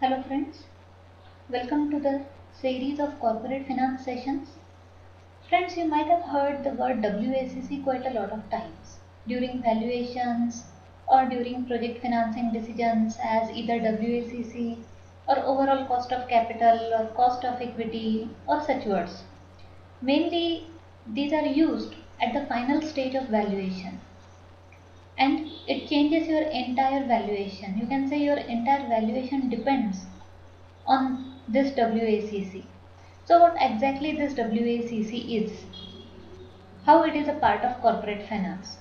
Hello friends, welcome to the series of corporate finance sessions. Friends, you might have heard the word WACC quite a lot of times during valuations or during project financing decisions as either WACC or overall cost of capital or cost of equity or such words. Mainly these are used at the final stage of valuation and it changes your entire valuation. You can say your entire valuation depends on this WACC. So what exactly this WACC is? How it is a part of corporate finance?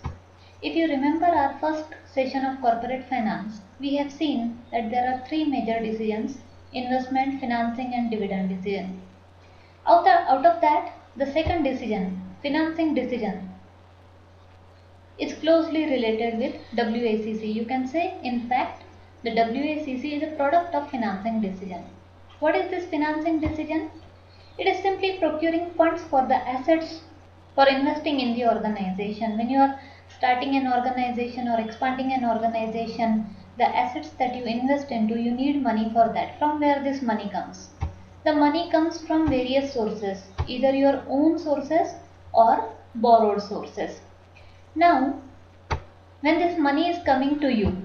If you remember our first session of corporate finance, we have seen that there are three major decisions: investment, financing and dividend decision. Out of that, the second decision, financing decision, is closely related with WACC. You can say, in fact, the WACC is a product of financing decision. What is this financing decision? It is simply procuring funds for the assets for investing in the organization. When you are starting an organization or expanding an organization, the assets that you invest into, you need money for that. From where this money comes? The money comes from various sources, either your own sources or borrowed sources. Now, when this money is coming to you,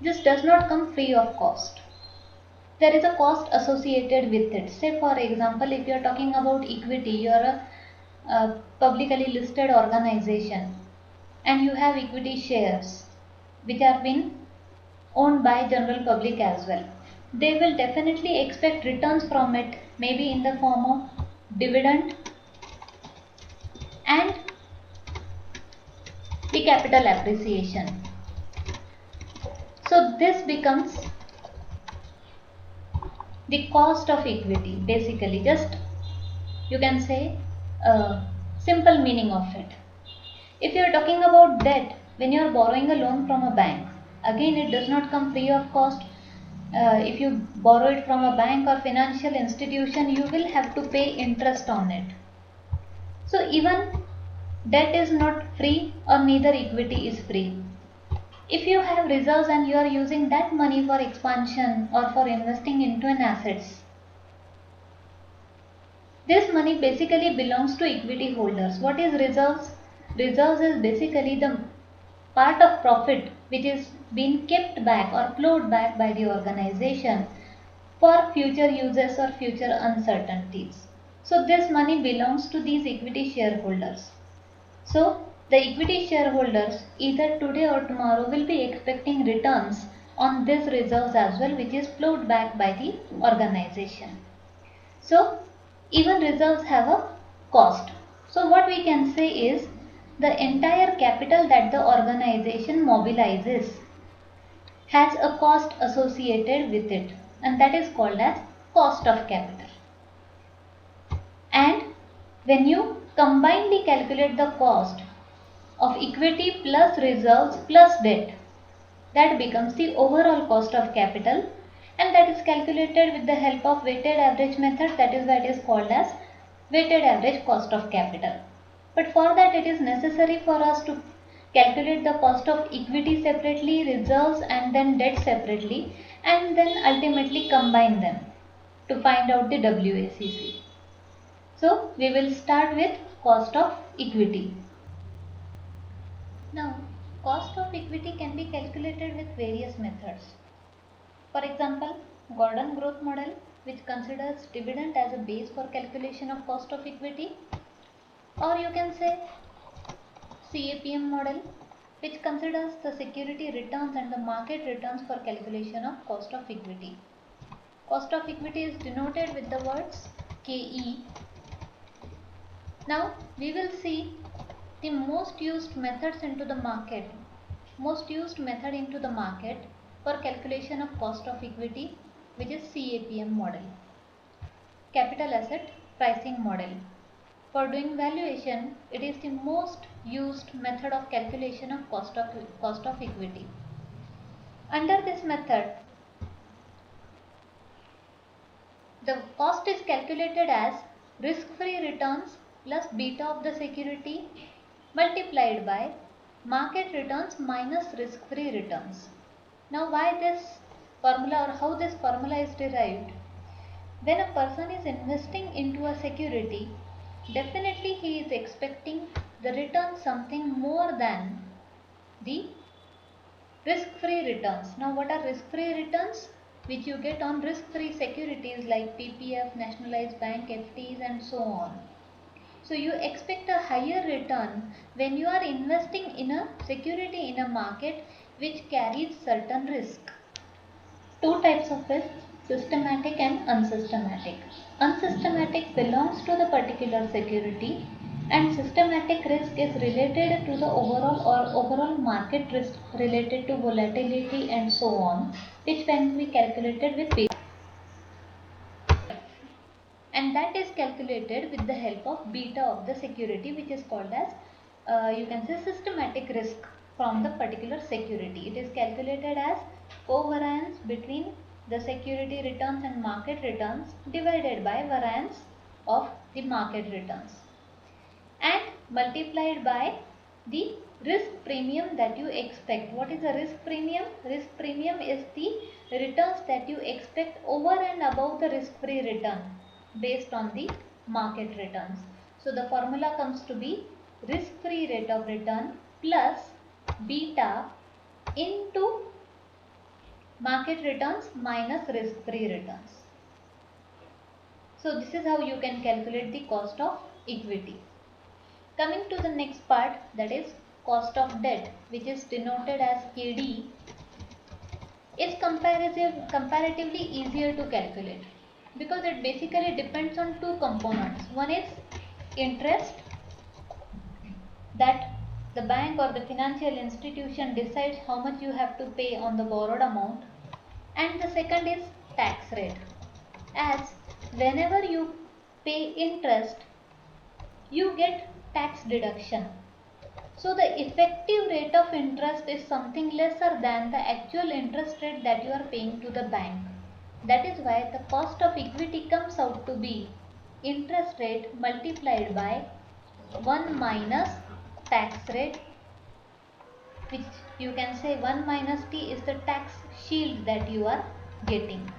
this does not come free of cost. There is a cost associated with it. Say for example, if you are talking about equity, you are a publicly listed organization and you have equity shares which are being owned by general public as well. They will definitely expect returns from it, maybe in the form of dividend and the capital appreciation. So this becomes the cost of equity, basically. Just you can say a simple meaning of it. If you are talking about debt, when you are borrowing a loan from a bank, again it does not come free of cost. If you borrow it from a bank or financial institution, you will have to pay interest on it. So even debt is not free or neither equity is free. If you have reserves and you are using that money for expansion or for investing into an assets, this money basically belongs to equity holders. What is reserves? Reserves is basically the part of profit which is being kept back or flowed back by the organization for future uses or future uncertainties. So this money belongs to these equity shareholders. So the equity shareholders either today or tomorrow will be expecting returns on these reserves as well, which is flowed back by the organization. So even reserves have a cost. So what we can say is the entire capital that the organization mobilizes has a cost associated with it, and that is called as cost of capital. And when you combinedly calculate the cost of equity plus reserves plus debt, that becomes the overall cost of capital, and that is calculated with the help of weighted average method. That is why it is called as weighted average cost of capital. But for that it is necessary for us to calculate the cost of equity separately, reserves and then debt separately, and then ultimately combine them to find out the WACC. So we will start with cost of equity. Now, cost of equity can be calculated with various methods. For example, Gordon growth model, which considers dividend as a base for calculation of cost of equity, or you can say CAPM model, which considers the security returns and the market returns for calculation of cost of equity. Cost of equity is denoted with the words KE. Now we will see the most used methods into the market, for calculation of cost of equity, which is CAPM model, capital asset pricing model. For doing valuation, it is the most used method of calculation of cost of equity. Under this method, the cost is calculated as risk-free returns plus beta of the security multiplied by market returns minus risk-free returns. Now why this formula, or how this formula is derived. When a person is investing into a security, definitely he is expecting the return something more than the risk-free returns. Now what are risk-free returns? Which you get on risk-free securities like PPF, nationalized bank FDs and so on. So you expect a higher return when you are investing in a security in a market which carries certain risk. Two types of risk, systematic and unsystematic. Unsystematic belongs to the particular security and systematic risk is related to the overall market risk related to volatility and so on, which can be calculated with beta. And that is calculated with the help of beta of the security, which is called as you can say systematic risk from the particular security. It is calculated as covariance between the security returns and market returns divided by variance of the market returns and multiplied by the risk premium that you expect. What is a risk premium? Risk premium is the returns that you expect over and above the risk-free return based on the market returns. So the formula comes to be risk-free rate of return plus beta into market returns minus risk-free returns. So this is how you can calculate the cost of equity. Coming to the next part, that is cost of debt, which is denoted as KD, is comparatively easier to calculate because it basically depends on two components. One is interest that the bank or the financial institution decides how much you have to pay on the borrowed amount, and the second is tax rate. As whenever you pay interest, you get tax deduction. So the effective rate of interest is something lesser than the actual interest rate that you are paying to the bank. That is why the cost of equity comes out to be interest rate multiplied by 1 minus tax rate, which you can say 1 minus T is the tax shield that you are getting.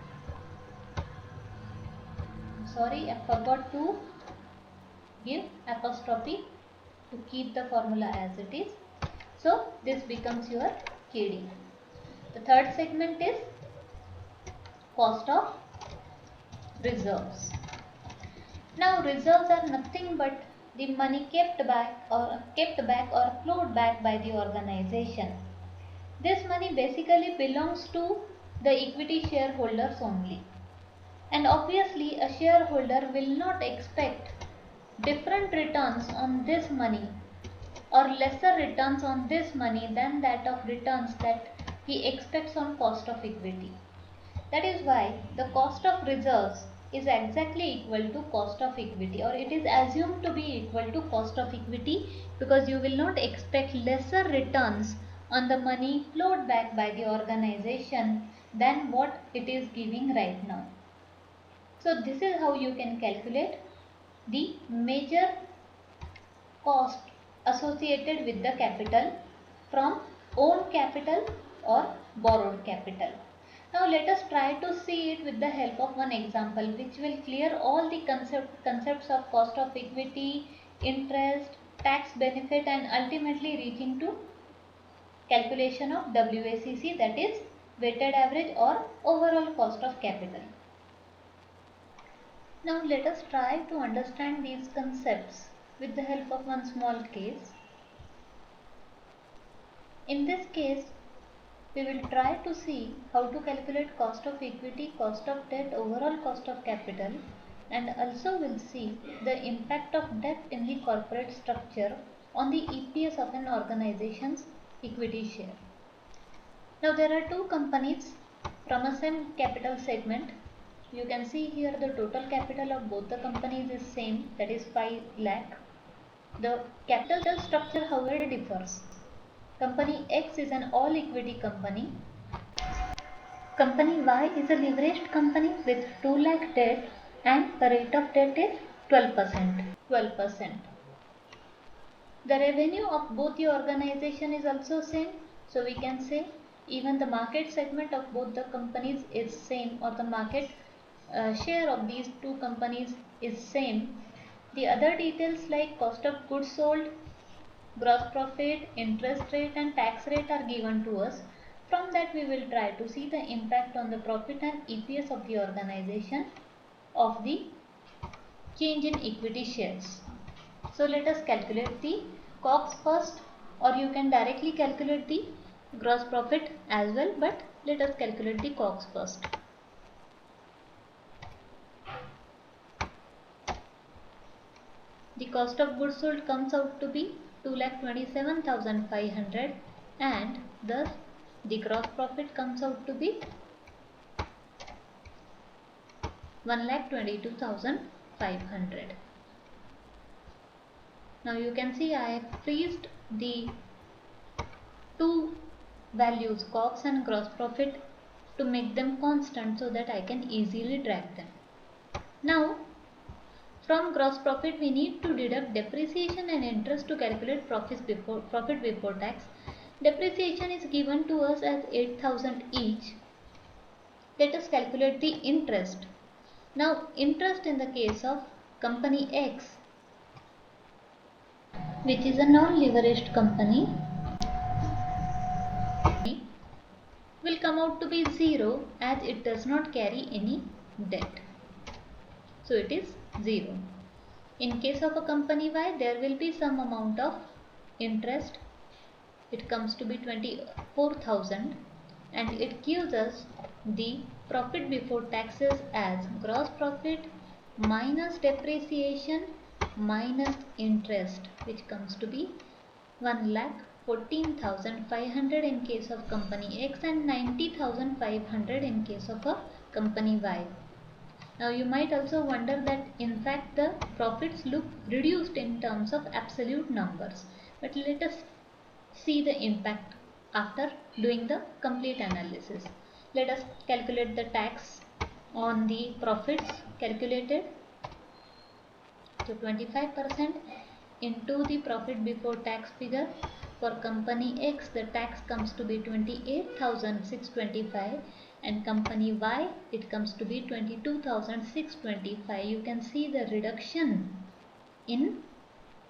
Sorry, I forgot to give apostrophe to keep the formula as it is. So this becomes your KD. The third segment is cost of reserves. Now reserves are nothing but the money kept back or flowed back by the organization. This money basically belongs to the equity shareholders only. And obviously a shareholder will not expect different returns on this money or lesser returns on this money than that of returns that he expects on cost of equity. That is why the cost of reserves is exactly equal to cost of equity, or it is assumed to be equal to cost of equity, because you will not expect lesser returns on the money flowed back by the organization than what it is giving right now. So this is how you can calculate the major cost associated with the capital from own capital or borrowed capital. Now let us try to see it with the help of one example which will clear all the concepts of cost of equity, interest, tax benefit and ultimately reaching to calculation of WACC, that is weighted average or overall cost of capital. Now let us try to understand these concepts with the help of one small case. In this case, we will try to see how to calculate cost of equity, cost of debt, overall cost of capital, and also will see the impact of debt in the corporate structure on the EPS of an organization's equity share. Now there are two companies from a same capital segment. You can see here the total capital of both the companies is same, that is 5 lakh. The capital structure however differs. Company X is an all equity company. Company Y is a leveraged company with 2 lakh debt and the rate of debt is 12%. The revenue of both the organization is also same. So we can say even the market segment of both the companies is same, or the market share of these two companies is same, the other details like cost of goods sold, gross profit, interest rate and tax rate are given to us. From that we will try to see the impact on the profit and EPS of the organization of the change in equity shares. So let us calculate the COGS first, or you can directly calculate the gross profit as well, but let us calculate the COGS first. The cost of goods sold comes out to be 2,27,500 and thus the gross profit comes out to be 1,22,500. Now you can see I have freezed the two values COGS and gross profit to make them constant so that I can easily drag them. Now from gross profit we need to deduct depreciation and interest to calculate profit before tax. Depreciation is given to us as 8,000 each. Let us calculate the interest. Now interest in the case of company X, which is a non-leveraged company, will come out to be 0 as it does not carry any debt. So it is 0. In case of a company Y, there will be some amount of interest. It comes to be 24,000 and it gives us the profit before taxes as gross profit minus depreciation minus interest, which comes to be 1,14,500 in case of company X and 90,500 in case of a company Y. Now you might also wonder that in fact the profits look reduced in terms of absolute numbers, but let us see the impact after doing the complete analysis. Let us calculate the tax on the profits calculated. So 25% into the profit before tax figure. For company X the tax comes to be 28,625 and company Y it comes to be 22,625. You can see the reduction in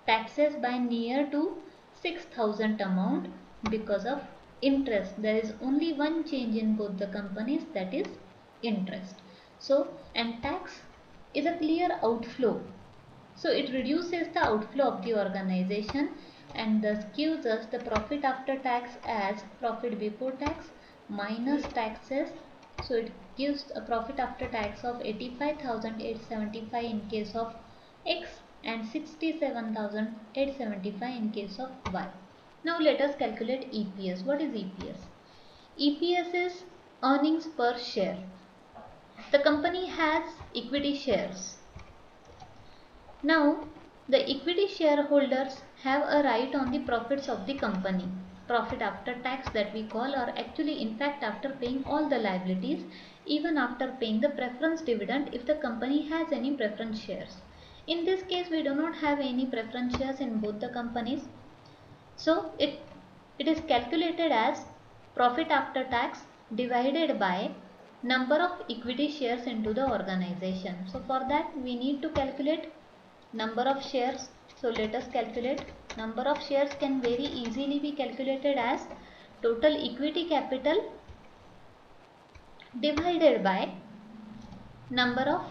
taxes by near to 6,000 amount because of interest. There is only one change in both the companies, that is interest. So and tax is a clear outflow. So it reduces the outflow of the organization and thus gives us the profit after tax as profit before tax minus taxes. So it gives a profit after tax of 85,875 in case of X and 67,875 in case of Y. Now let us calculate EPS. What is EPS? EPS is earnings per share. The company has equity shares. Now, the equity shareholders have a right on the profits of the company. Profit after tax that we call, or actually in fact after paying all the liabilities, even after paying the preference dividend if the company has any preference shares. In this case we do not have any preference shares in both the companies. So it is calculated as profit after tax divided by number of equity shares into the organization. So for that we need to calculate number of shares. So let us calculate. Number of shares can very easily be calculated as total equity capital divided by number of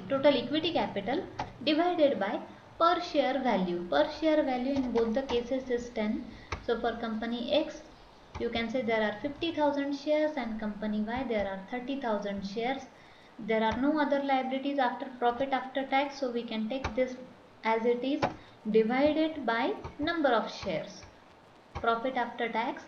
total equity capital divided by per share value. Per share value in both the cases is 10. So for company X you can say there are 50,000 shares and company Y there are 30,000 shares. There are no other liabilities after profit after tax, so we can take this as it is divided by number of shares. Profit after tax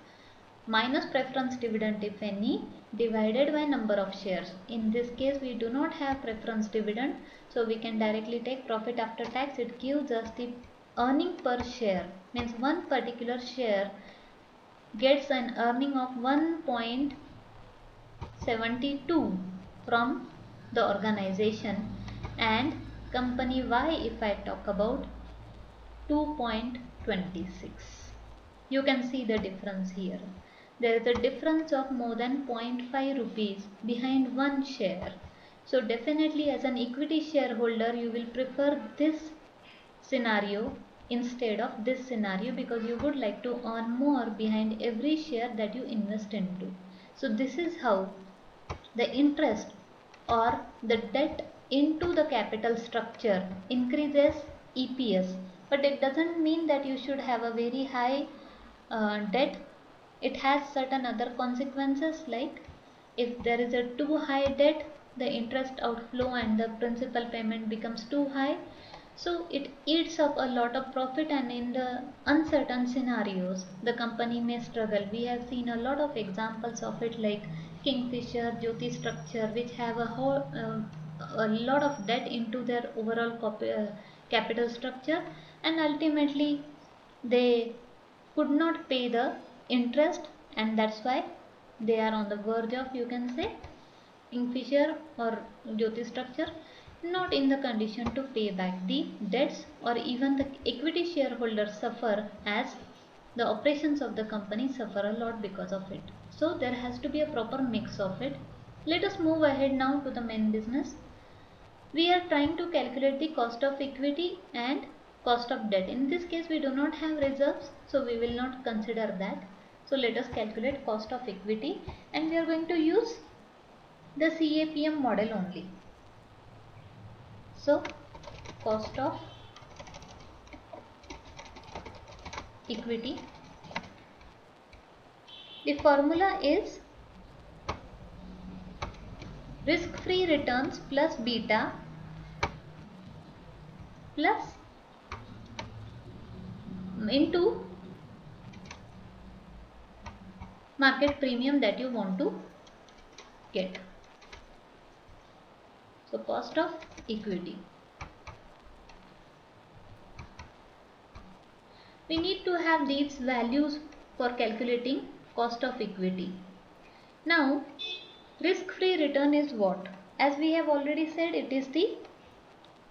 minus preference dividend if any divided by number of shares. In this case we do not have preference dividend, so we can directly take profit after tax. It gives us the earning per share, means one particular share gets an earning of 1.72 from the organization, and company Y if I talk about 2.26. You can see the difference here. there is a difference of more than 0.5 rupees behind one share. So definitely as an equity shareholder, you will prefer this scenario instead of this scenario, because you would like to earn more behind every share that you invest into. So this is how the interest or the debt into the capital structure increases EPS. But it doesn't mean that you should have a very high debt. It has certain other consequences, like if there is a too high debt, the interest outflow and the principal payment becomes too high, so it eats up a lot of profit, and in the uncertain scenarios the company may struggle. We have seen a lot of examples of it, like Kingfisher, Jyoti Structure, which have a lot of debt into their overall capital structure, and ultimately they could not pay the interest, and that's why they are on the verge of, you can say, Kingfisher or Jyoti Structure, not in the condition to pay back the debts, or even the equity shareholders suffer, as the operations of the company suffer a lot because of it. So there has to be a proper mix of it. Let us move ahead now to the main business. We are trying to calculate the cost of equity and cost of debt. In this case we do not have reserves, so we will not consider that. So let us calculate cost of equity, and we are going to use the CAPM model only. So cost of equity, the formula is risk free returns plus beta plus into market premium that you want to get. So cost of equity. We need to have these values for calculating cost of equity. Now risk free return is what? As we have already said, it is the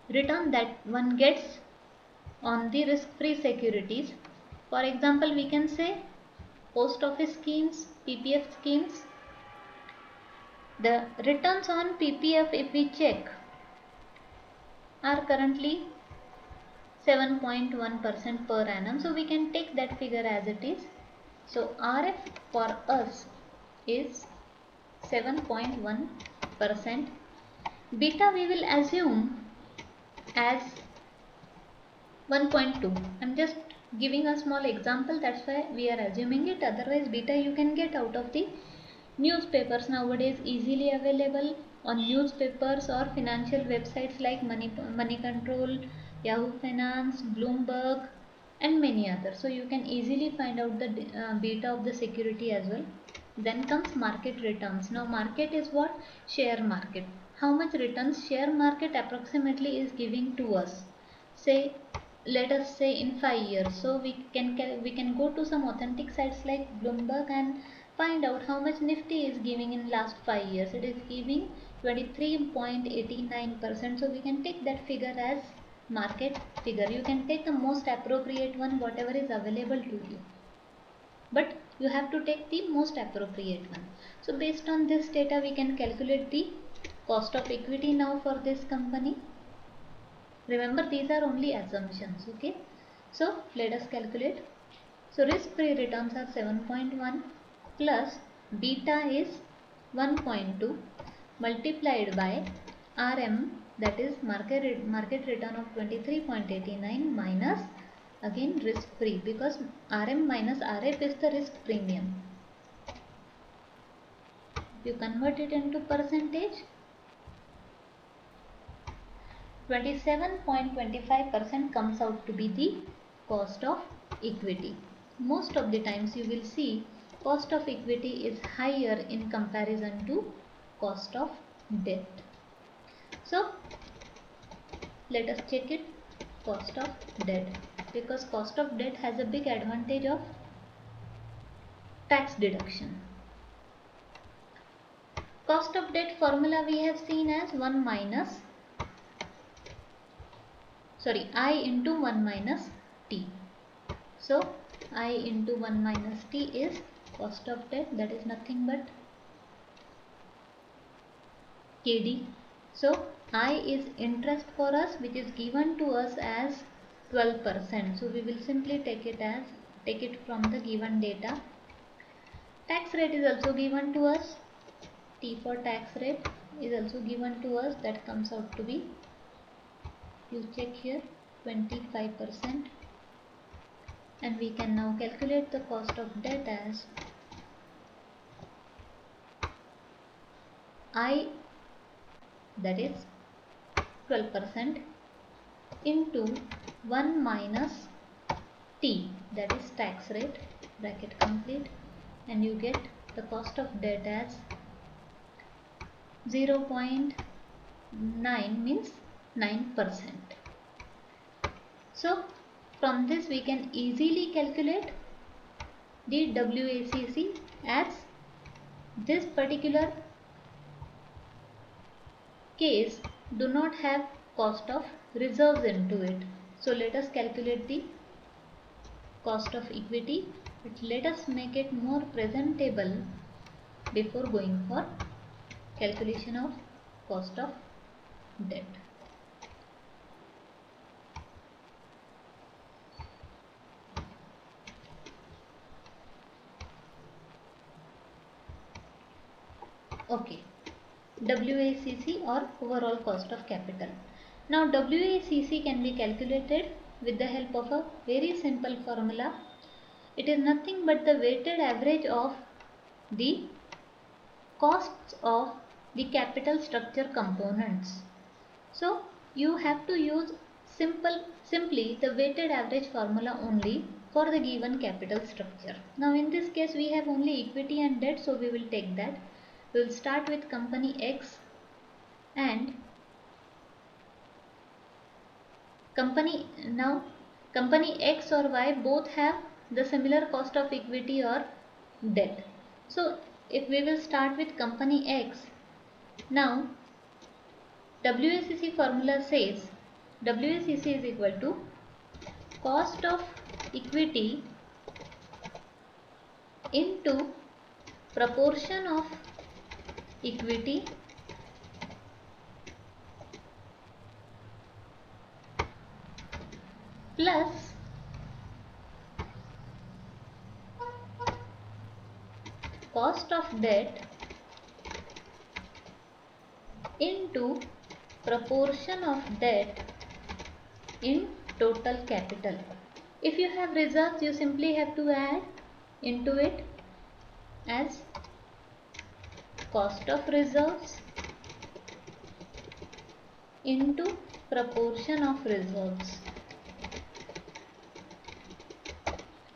return that one gets on the risk free securities. For example, we can say post office schemes, PPF schemes. The returns on PPF, if we check, are currently 7.1% per annum. So we can take that figure as it is. So RF for us is 7.1%. Beta we will assume as 1.2. I'm just giving a small example, that's why we are assuming it. Otherwise beta you can get out of the newspapers, nowadays easily available on newspapers or financial websites like Money Control, Yahoo Finance, Bloomberg, and many others. So you can easily find out the beta of the security as well. Then comes market returns. Now market is what? Share market. How much returns share market approximately is giving to us, say, let us say in 5 years. So we can go to some authentic sites like Bloomberg and find out how much Nifty is giving in last 5 years. It is giving 23.89%. So we can take that figure as market figure. You can take the most appropriate one, whatever is available to you, but you have to take the most appropriate one. So based on this data we can calculate the cost of equity now for this company. Remember, these are only assumptions, okay? So let us calculate. So risk free returns are 7.1 plus beta is 1.2 multiplied by RM, that is market return of 23.89 minus again risk free, because RM minus RF is the risk premium. If you convert it into percentage, 27.25% comes out to be the cost of equity. Most of the times you will see cost of equity is higher in comparison to cost of debt. So let us check it, cost of debt, because cost of debt has a big advantage of tax deduction. Cost of debt formula we have seen as I into 1 minus T. So I into 1 minus T is cost of debt, that is nothing but KD. So I is interest for us, which is given to us as 12%. So we will simply take it from the given data. Tax rate is also given to us. T for tax rate is also given to us. That comes out to be, you check here, 25%. And we can now calculate the cost of debt as I, that is 12%, into 1 minus T, that is tax rate, bracket complete, and you get the cost of debt as 0.9, means 9%. So from this we can easily calculate the WACC, as this particular case do not have cost of reserves into it. So let us calculate the cost of equity, but let us make it more presentable before going for calculation of cost of debt. Okay, WACC or overall cost of capital. Now WACC can be calculated with the help of a very simple formula. It is nothing but the weighted average of the costs of the capital structure components. So you have to use simply the weighted average formula only for the given capital structure. Now in this case we have only equity and debt, so we will take that. We will start with company X, and company X or Y both have the similar cost of equity or debt. So if we will start with company X, now WACC formula says WACC is equal to cost of equity into proportion of equity plus cost of debt into proportion of debt in total capital. If you have reserves, you simply have to add into it as cost of reserves into proportion of reserves.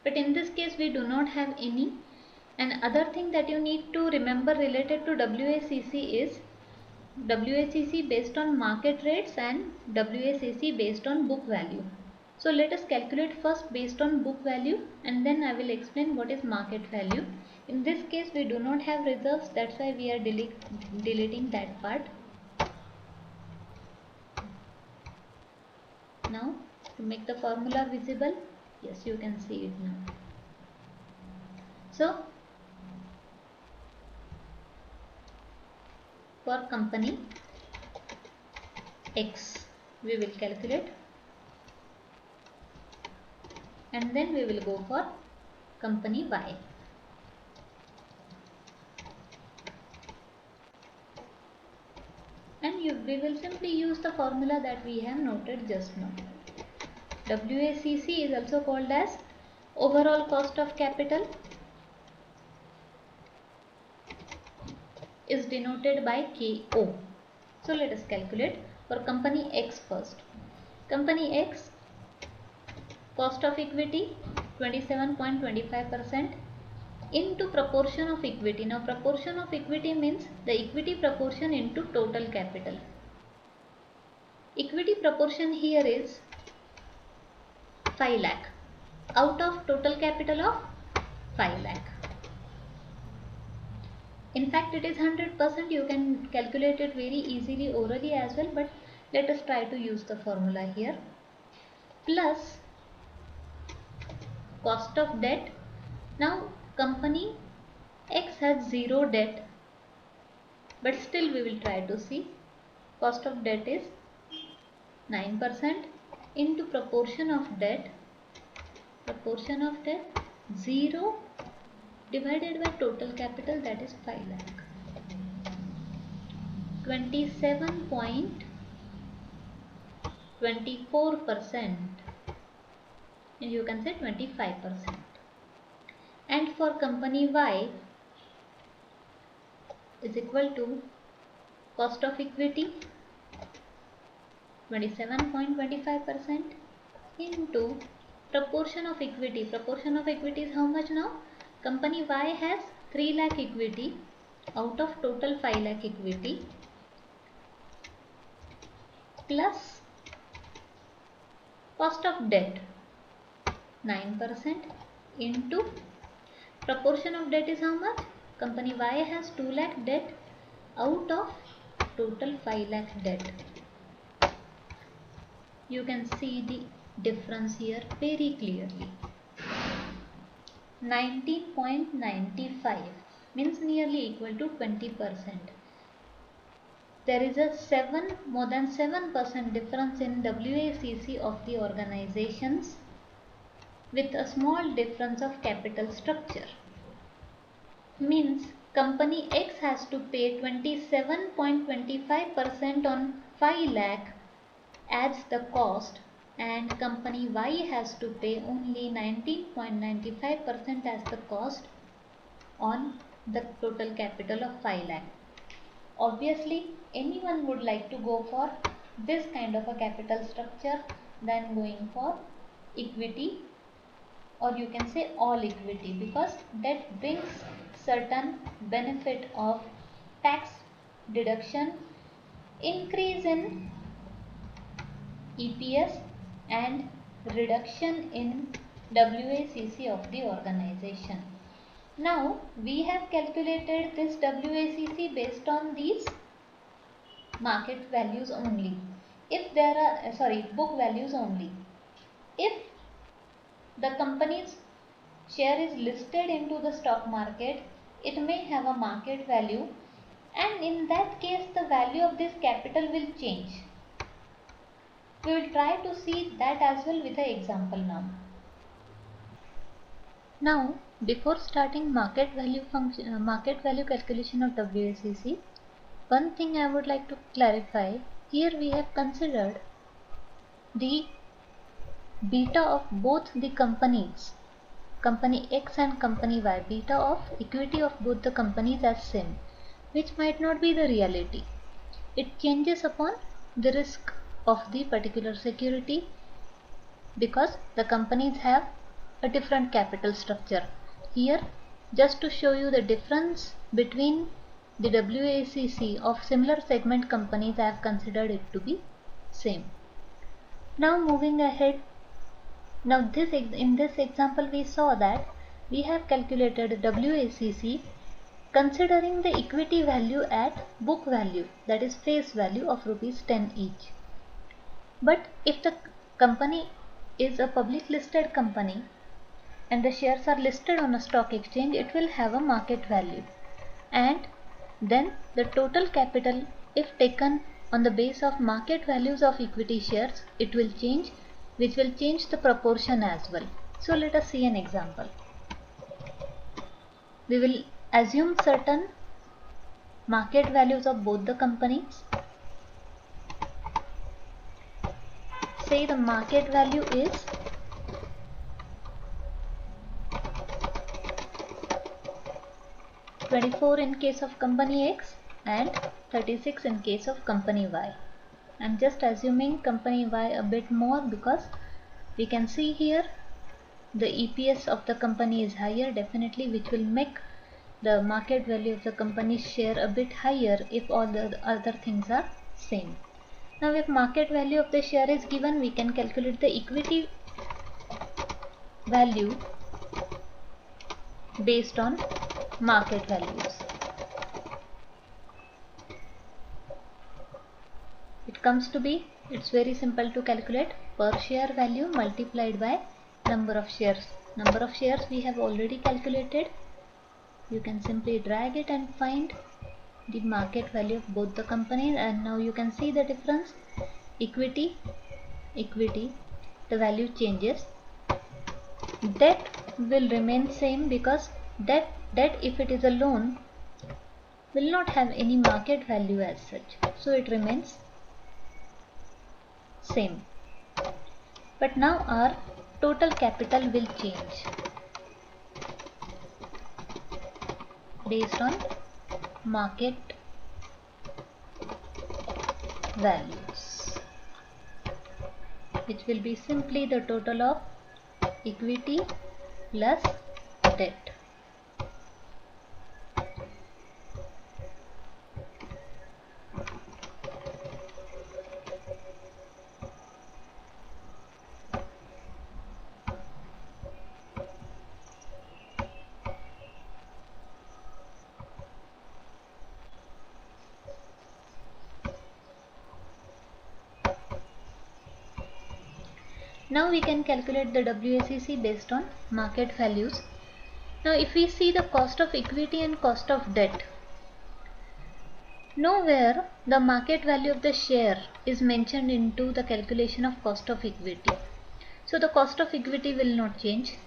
But in this case we do not have any. And other thing that you need to remember related to WACC is WACC based on market rates and WACC based on book value. So let us calculate first based on book value, and then I will explain what is market value. In this case we do not have reserves, that's why we are deleting that part. Now to make the formula visible, yes, you can see it now. So for company X we will calculate, and then we will go for company Y. And we will simply use the formula that we have noted just now. WACC is also called as overall cost of capital, is denoted by KO. So let us calculate for company X first. Company X, cost of equity 27.25% into proportion of equity. Now proportion of equity means the equity proportion into total capital. Equity proportion here is 5 lakh out of total capital of 5 lakh. In fact it is 100%. You can calculate it very easily orally as well, but let us try to use the formula here. Plus cost of debt. Now company X has zero debt, but still we will try to see. Cost of debt is 9% into proportion of debt 0 divided by total capital, that is 5 lakh. 27.24%, and you can say 25%. And for company Y is equal to cost of equity 27.25% into proportion of equity. Proportion of equity is how much now? Company Y has 3 lakh equity out of total 5 lakh equity, plus cost of debt 9% into proportion of debt is how much? Company Y has 2 lakh debt out of total 5 lakh debt. You can see the difference here very clearly. 19.95 means nearly equal to 20%. There is a more than 7% difference in WACC of the organizations with a small difference of capital structure. Means company X has to pay 27.25% on 5 lakh as the cost, and company Y has to pay only 19.95% as the cost on the total capital of 5 lakh. Obviously, anyone would like to go for this kind of a capital structure than going for equity, or you can say all equity, because that brings certain benefit of tax deduction, increase in EPS, and reduction in WACC of the organization. Now we have calculated this WACC based on these market values only. If there are book values only. If the company's share is listed into the stock market, it may have a market value, and in that case the value of this capital will change. We will try to see that as well with an example now. Now, before starting market value calculation of WACC, one thing I would like to clarify. Here we have considered the beta of both the companies, company X and company Y, beta of equity of both the companies as same, which might not be the reality. It changes upon the risk of the particular security, because the companies have a different capital structure. Here, just to show you the difference between the WACC of similar segment companies, I have considered it to be same. Now moving ahead, now in this example we saw that we have calculated WACC considering the equity value at book value, that is face value of ₹10 each. But if the company is a public listed company and the shares are listed on a stock exchange, it will have a market value, and then the total capital, if taken on the base of market values of equity shares, it will change, which will change the proportion as well. So let us see an example. We will assume certain market values of both the companies. Say the market value is $24 in case of company X and 36 in case of company Y. I am just assuming company Y a bit more because we can see here the EPS of the company is higher definitely, which will make the market value of the company's share a bit higher if all the other things are same. Now if market value of the share is given, we can calculate the equity value based on market values. It comes to be, it's very simple to calculate, per share value multiplied by number of shares. Number of shares we have already calculated. you can simply drag it and find the market value of both the companies, and now you can see the difference. Equity, the value changes. Debt will remain same because debt if it is a loan will not have any market value as such, so it remains same. But now our total capital will change based on market values, which will be simply the total of equity plus debt. Now we can calculate the WACC based on market values. Now if we see the cost of equity and cost of debt, nowhere the market value of the share is mentioned into the calculation of cost of equity. So the cost of equity will not change.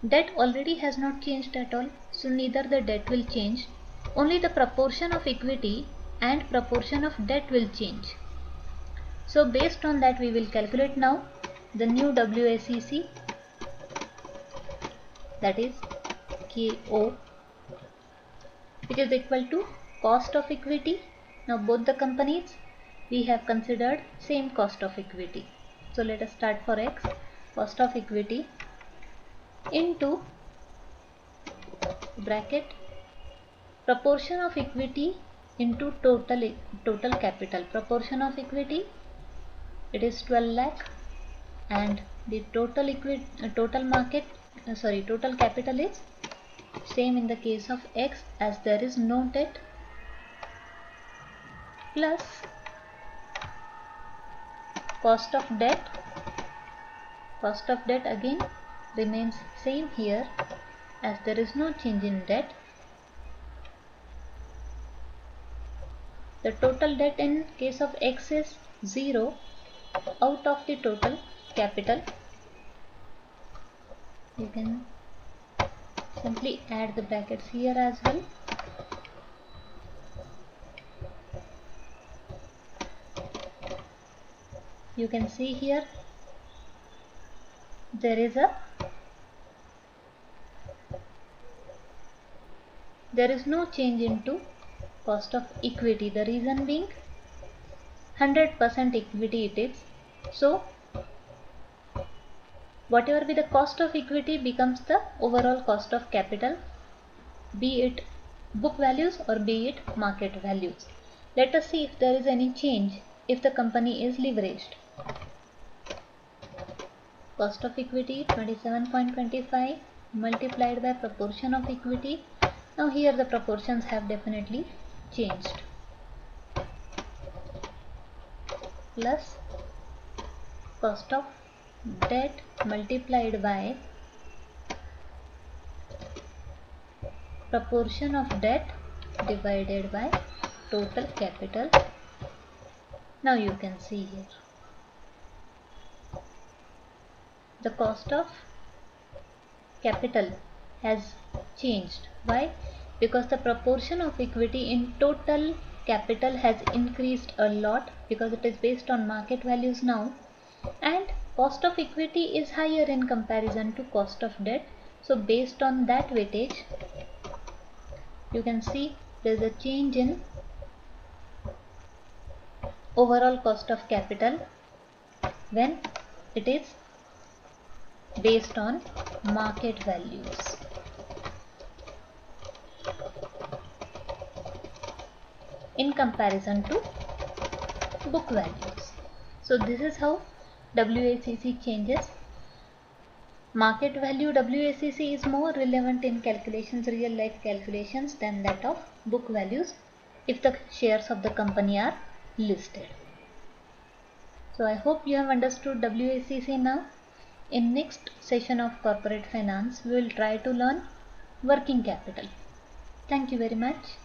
Debt already has not changed at all, so neither the debt will change. Only the proportion of equity and proportion of debt will change. So based on that we will calculate now the new WACC, that is KO, which is equal to cost of equity. Now both the companies we have considered same cost of equity. So let us start for X. Cost of equity into bracket proportion of equity into total capital. Proportion of equity, it is 12 lakh, and the total capital is same in the case of X as there is no debt, plus cost of debt. Cost of debt again remains same here as there is no change in debt. The total debt in case of X is 0 out of the total capital. You can simply add the brackets here as well. You can see here there is no change into cost of equity. The reason being 100% equity it is. So whatever be the cost of equity becomes the overall cost of capital, be it book values or be it market values. Let us see if there is any change if the company is leveraged. Cost of equity 27.25 multiplied by proportion of equity. Now here the proportions have definitely changed. Plus cost of debt multiplied by proportion of debt divided by total capital. Now you can see here the cost of capital has changed. Why? Because the proportion of equity in total capital has increased a lot because it is based on market values now, and cost of equity is higher in comparison to cost of debt. So based on that weightage you can see there is a change in overall cost of capital when it is based on market values. In comparison to book values. So this is how WACC changes. Market value WACC is more relevant in calculations, real life calculations, than that of book values if the shares of the company are listed. So I hope you have understood WACC now. In next session of corporate finance, we will try to learn working capital. Thank you very much.